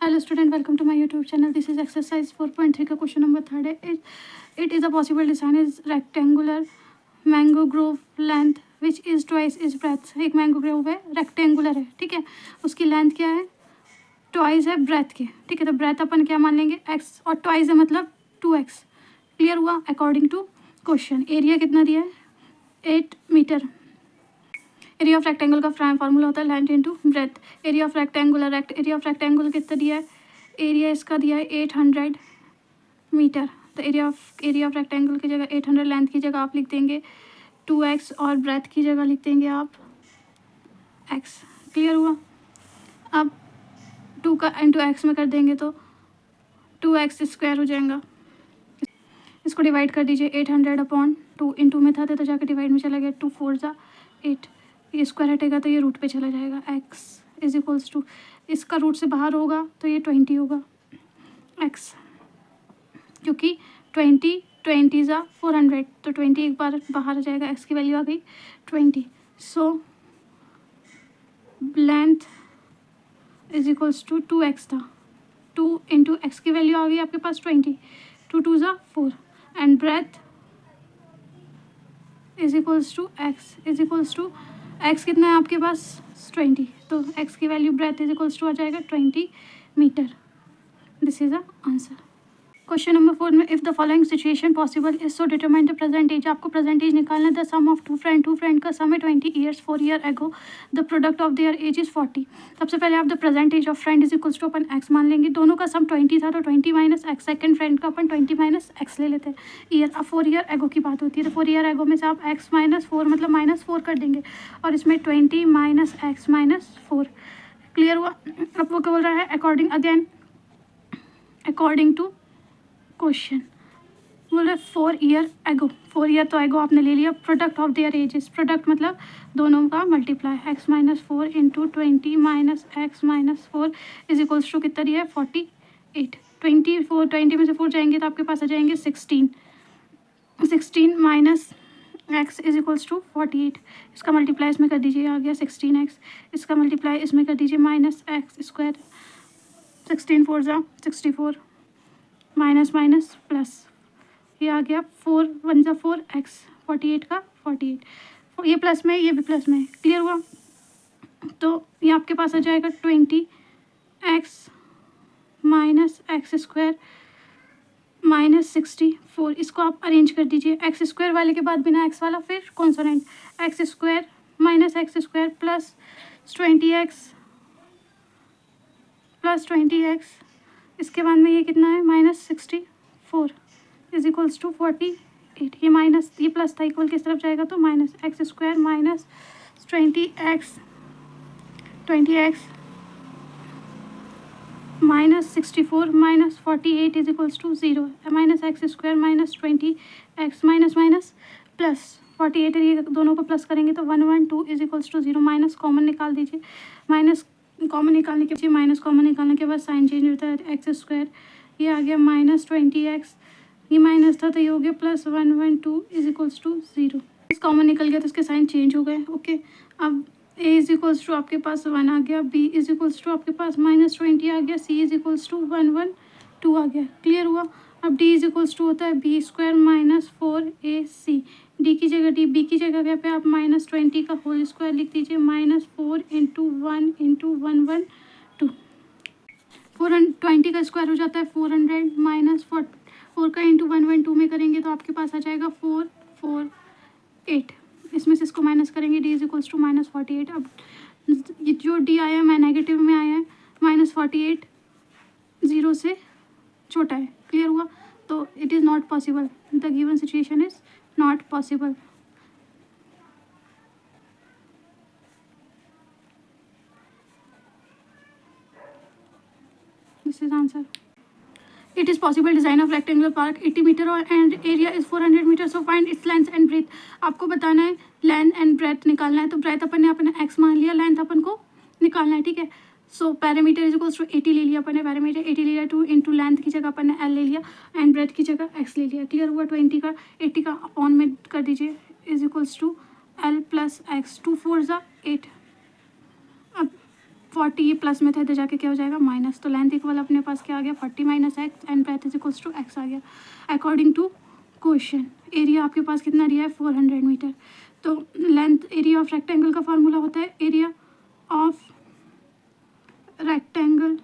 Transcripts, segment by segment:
Hello student, welcome to my YouTube channel. This is exercise 4.3 का question number third है. It is a possible design is rectangular mango grove length which is twice its breadth. एक mango Grove है, rectangular है, ठीक है. उसकी length क्या है? ट्वाइस है ब्रेथ के, ठीक है. तो ब्रेथ अपन क्या मान लेंगे? x, और ट्वाइस है मतलब 2x. क्लियर हुआ? According to question. एरिया कितना दिया है? 8 मीटर. एरिया ऑफ रेक्टेंगल का फार्मूला होता है length into breadth. Area of rectangular कितना दिया है? एरिया इसका दिया है 800 मीटर. तो एरिया ऑफ रेक्टेंगल की जगह 800 लेंथ की जगह आप लिख देंगे 2x और ब्रेथ की जगह लिख देंगे आप x. क्लियर हुआ? अब 2 का इंटू एक्स में कर देंगे तो 2x स्क्वायर हो जाएगा. इसको डिवाइड कर दीजिए 800 अपॉन 2. इंटू में था तो जाकर डिवाइड में चला गया. 2 4 ज़ा 8. ये स्क्वायर हटेगा तो ये रूट पे चला जाएगा. x इज इक्वल्स टू, इसका रूट से बाहर होगा तो ये 20 होगा x, क्योंकि 20 ज़ा 400 तो 20 एक बार बाहर आ जाएगा. x की वैल्यू आ गई 20. So length is equals to 2x था. 2 इंटू एक्स की वैल्यू आ गई आपके पास 20. 2 2 ज़ा 4 and breadth is equals to X कितना है आपके पास? 20. तो x की वैल्यू ब्रेथ इज इक्वल्स टू आ जाएगा 20 metre. This is the answer. Question number 4 में if the following situation possible is so determine the present age. आपको प्रेजेंट एज निकालना है. The sum of two friend का सम है 20 years. 4 year ago the product of their age is 40. सबसे पहले आप the present age of friend is equals to अपन x मान लेंगे. दोनों का सम 20 था तो 20 माइनस एक्स. सेकंड फ्रेंड का अपन 20 माइनस एक्स ले लेते हैं. ईयर, अब 4 ईयर एगो की बात होती है तो 4 ईयर एगो में से आप x माइनस 4 मतलब -4 कर देंगे और इसमें 20 माइनस एक्स माइनस 4. क्लियर हुआ? अब वो क्या बोल रहा है? अकॉर्डिंग टू क्वेश्चन बोल रहे 4 ईयर एगो. 4 ईयर तो एगो आपने ले लिया. Product of their ages, product मतलब दोनों का multiply. x minus 4 into 20 minus x minus 4 is equals to कितना दिया है? 48. 20 में से 4 जाएंगे तो आपके पास आ जाएंगे 16 minus x is equals to 48. इसका मल्टीप्लाई इसमें कर दीजिए, आ गया 16x. इसका मल्टीप्लाई इसमें कर दीजिए माइनस एक्स स्क्वायर. 16 4 ज़ा 64 माइनस माइनस प्लस. ये आ गया 4 1 ज़ा 4 x. 48 का 48. ये प्लस में, ये भी प्लस में. क्लियर हुआ? तो ये आपके पास आ जाएगा 20x minus x square minus 64. इसको आप अरेंज कर दीजिए. एक्स स्क्वायर वाले के बाद बिना एक्स वाला फिर consonant. X square minus x square plus 20x. इसके बाद में ये कितना है? Minus 64 is equals to 48. ये माइनस, ये प्लस था, इक्वल किस तरफ जाएगा तो minus. X square minus 20x minus 64 minus 48 is equals to 0. Minus x square minus 20x minus minus plus 48. ये दोनों को प्लस करेंगे तो 112 is equals to 0. Minus common निकाल दीजिए. माइनस कॉमन निकालने के बाद साइन चेंज होता है. एक्स स्क्वायर ये आ गया माइनस 20x. ये माइनस था तो ये हो गया प्लस 112 इज इक्वल्स टू 0. इस कॉमन निकल गया तो इसके साइन चेंज हो गए. ओके, अब a इज इक्वल्स टू आपके पास 1 आ गया. b इज इक्वल्स टू आपके पास माइनस 20 आ गया. c इज इक्वल्स टू 112 आ गया. क्लियर हुआ? अब d इज इक्वल्स टू होता है b square minus 4ac. b की जगह क्या पे आप माइनस 20 का होल स्क्वायर लिख दीजिए. Minus 4 into 1 into 112. 420 का स्क्वायर हो जाता है 400 माइनस 4 का इंटू 112 में करेंगे तो आपके पास आ जाएगा 448. इसमें से इसको माइनस करेंगे. d is equals to minus 48. अब ये जो d आया है नेगेटिव में आया है. माइनस 48 0 से छोटा है. क्लियर हुआ? तो it is not possible. The given situation is not possible. This is answer. It is possible design of rectangular park 80 meter और and area is 400 meter. So find its length and breadth. आपको बताना है length and breadth निकालना है. तो breadth अपन ने अपने x मान लिया, length अपन को निकालना है. ठीक है. So parameter is equals to 80 ले लिया अपन ने. पैरामीटर 80 ले लिया. 2 इंटू लेंथ की जगह अपन ने l ले लिया एंड ब्रेथ की जगह x ले लिया. क्लियर हुआ? 20 का 80 का अपॉन में कर दीजिए is equals to l plus x. 2 4 ज़ा 8. अब 40 प्लस में था, इधर जाके क्या हो जाएगा माइनस, तो लेंथ इक्वल अपने पास क्या आ गया 40 minus X and breadth is equals to X आ गया अकॉर्डिंग टू क्वेश्चन। एरिया आपके पास कितना दिया है 400 मीटर। तो लेंथ एरिया ऑफ रेक्टेंगल का फार्मूला होता है area of rectangle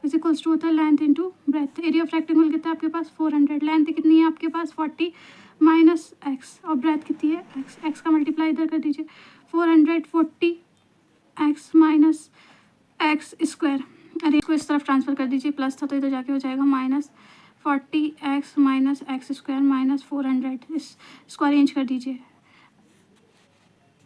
is equals to होता है length into breadth. Area of rectangle कितना है आपके पास 400, लेंथ कितनी है आपके पास 40 माइनस एक्स और ब्रेथ कितनी है एक्स, एक्स का मल्टीप्लाई इधर कर दीजिए 440 एक्स माइनस एक्स स्क्वायर, अरे इसको इस तरफ ट्रांसफर कर दीजिए, प्लस था तो इधर जाके हो जाएगा minus 40 x minus x square minus 400, इसको अरेंज कर दीजिए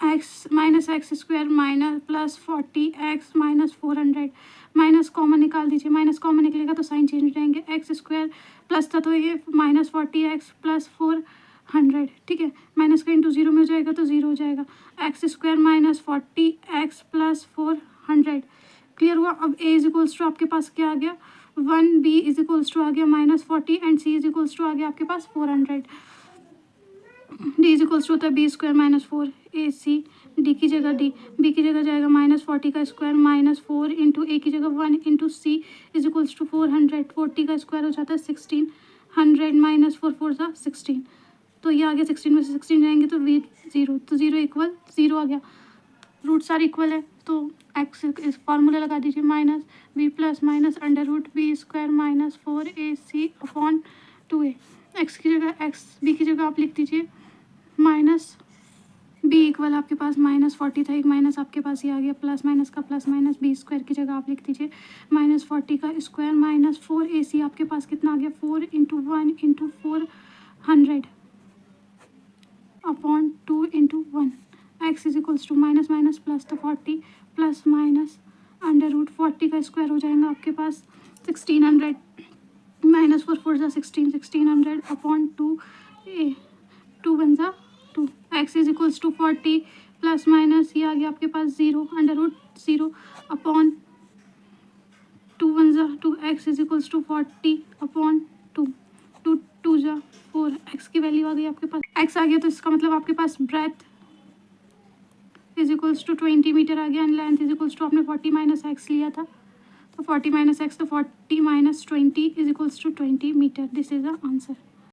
x minus x square minus plus 40 x minus 400, minus common निकाल दीजिए, माइनस कॉमन निकलेगा तो साइन चेंज रहेंगे, एक्स स्क्वायर प्लस था तो ये माइनस 40 एक्स प्लस 400, ठीक है, माइनस का इंटू जीरो में हो जाएगा तो जीरो हो जाएगा, x square minus 40 x plus 400, clear हुआ। अब ए इज इक्वल्स टू आपके पास क्या आ गया 1, बी इज इक्वल्स टू आ गया minus 40 and C is equals to आ गया आपके पास 400, डी इज इक्वल्स टू होता है B square minus 4 A C, D की जगह डी, बी की जगह जाएगा माइनस 40 का स्क्वायर माइनस 4 इंटू ए की जगह 1 into C is equals to 400, 40 का स्क्वायर हो जाता है 1600 माइनस 4 4 सा 16, तो ये आ गया 16 में से 16 जाएंगे तो वी जीरो, तो जीरो इक्वल जीरो आ गया, रूट सारे इक्वल है तो एक्स इस फार्मूला लगा दीजिए minus B plus minus under root B square minus 4 A C upon 2 A, x की जगह एक्स, बी की जगह आप लिख दीजिए माइनस बी इक्वल आपके पास माइनस 40 था, एक माइनस आपके पास ये आ गया, प्लस माइनस का प्लस माइनस बी स्क्वायर की जगह आप लिख दीजिए माइनस 40 का स्क्वायर माइनस 4 ए सी आपके पास कितना आ गया 4 into 1 into 400 upon 2 into 1, x is equals to minus minus plus तो 40 प्लस माइनस अंडर रूट 40 का स्क्वायर हो जाएगा आपके पास 1600 माइनस 4 4 सा 16, 1600 अपॉन 2 ए 2 1 सा 2, x is equals to 40 plus minus ये आ गया आपके पास 0 अंडर रूट 0 अपॉन 2 1 सा 2, x is equals to 40 upon 2, 2 2 जा 4, एक्स की वैल्यू आ गई आपके पास, एक्स आ गया तो इसका मतलब आपके पास breadth is equals to 20 metre आ गया and length is equals to आपने 40 माइनस एक्स लिया था तो 40 माइनस एक्स तो 40 minus 20 is equals to 20 metre, this is the answer.